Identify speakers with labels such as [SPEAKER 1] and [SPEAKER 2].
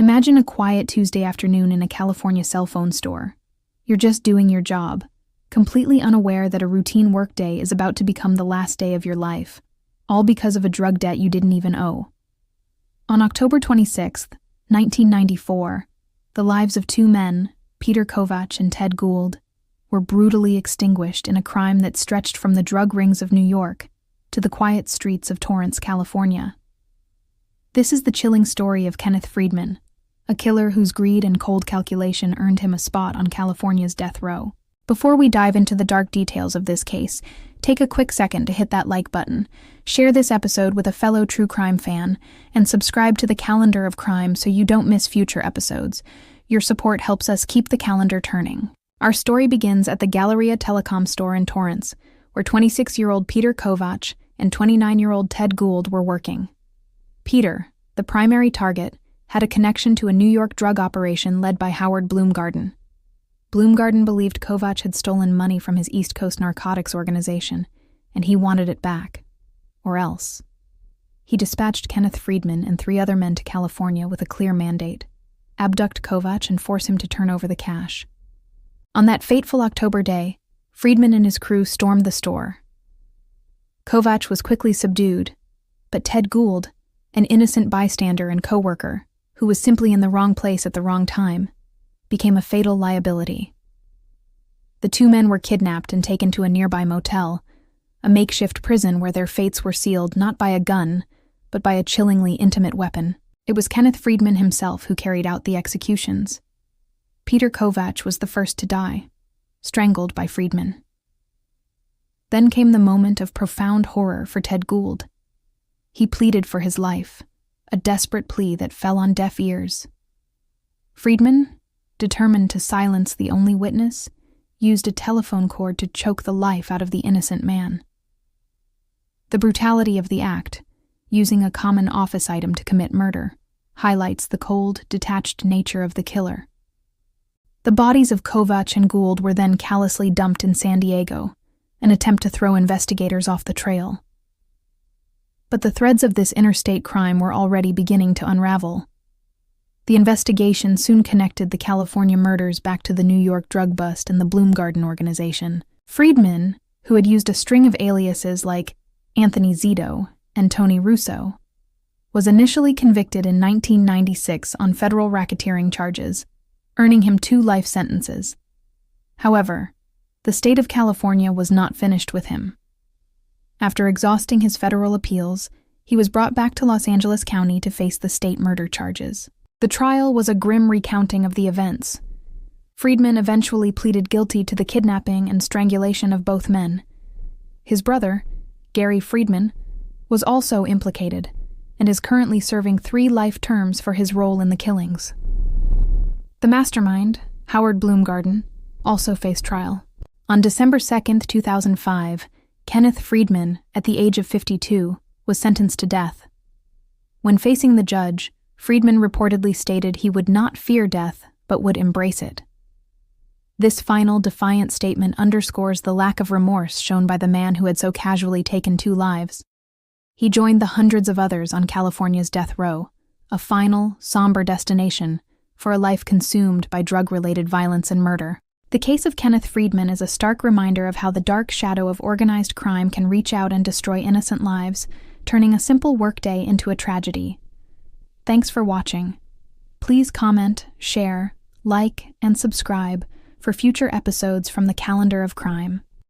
[SPEAKER 1] Imagine a quiet Tuesday afternoon in a California cell phone store. You're just doing your job, completely unaware that a routine workday is about to become the last day of your life, all because of a drug debt you didn't even owe. On October 26, 1994, the lives of two men, Peter Kovach and Ted Gould, were brutally extinguished in a crime that stretched from the drug rings of New York to the quiet streets of Torrance, California. This is the chilling story of Kenneth Friedman, a killer whose greed and cold calculation earned him a spot on California's death row. Before we dive into the dark details of this case, take a quick second to hit that like button, share this episode with a fellow true crime fan, and subscribe to the Calendar of Crime so you don't miss future episodes. Your support helps us keep the calendar turning. Our story begins at the Galleria Telecom store in Torrance, where 26-year-old Peter Kovach and 29-year-old Ted Gould were working. Peter, the primary target, had a connection to a New York drug operation led by Howard Bloomgarden. Bloomgarden believed Kovach had stolen money from his East Coast narcotics organization, and he wanted it back. Or else. He dispatched Kenneth Friedman and 3 other men to California with a clear mandate: abduct Kovach and force him to turn over the cash. On that fateful October day, Friedman and his crew stormed the store. Kovach was quickly subdued, but Ted Gould, an innocent bystander and co-worker, who was simply in the wrong place at the wrong time, became a fatal liability. The 2 men were kidnapped and taken to a nearby motel, a makeshift prison where their fates were sealed not by a gun, but by a chillingly intimate weapon. It was Kenneth Friedman himself who carried out the executions. Peter Kovach was the first to die, strangled by Friedman. Then came the moment of profound horror for Ted Gould. He pleaded for his life, a desperate plea that fell on deaf ears. Friedman, determined to silence the only witness, used a telephone cord to choke the life out of the innocent man. The brutality of the act, using a common office item to commit murder, highlights the cold, detached nature of the killer. The bodies of Kovach and Gould were then callously dumped in San Diego, an attempt to throw investigators off the trail. But the threads of this interstate crime were already beginning to unravel. The investigation soon connected the California murders back to the New York drug bust and the Bloomgarden organization. Friedman, who had used a string of aliases like Anthony Zito and Tony Russo, was initially convicted in 1996 on federal racketeering charges, earning him 2 life sentences. However, the state of California was not finished with him. After exhausting his federal appeals, he was brought back to Los Angeles County to face the state murder charges. The trial was a grim recounting of the events. Friedman eventually pleaded guilty to the kidnapping and strangulation of both men. His brother, Gary Friedman, was also implicated and is currently serving 3 life terms for his role in the killings. The mastermind, Howard Bloomgarden, also faced trial. On December 2, 2005, Kenneth Friedman, at the age of 52, was sentenced to death. When facing the judge, Friedman reportedly stated he would not fear death, but would embrace it. This final, defiant statement underscores the lack of remorse shown by the man who had so casually taken 2 lives. He joined the hundreds of others on California's death row, a final, somber destination for a life consumed by drug-related violence and murder. The case of Kenneth Friedman is a stark reminder of how the dark shadow of organized crime can reach out and destroy innocent lives, turning a simple workday into a tragedy. Thanks for watching. Please comment, share, like, and subscribe for future episodes from the Calendar of Crime.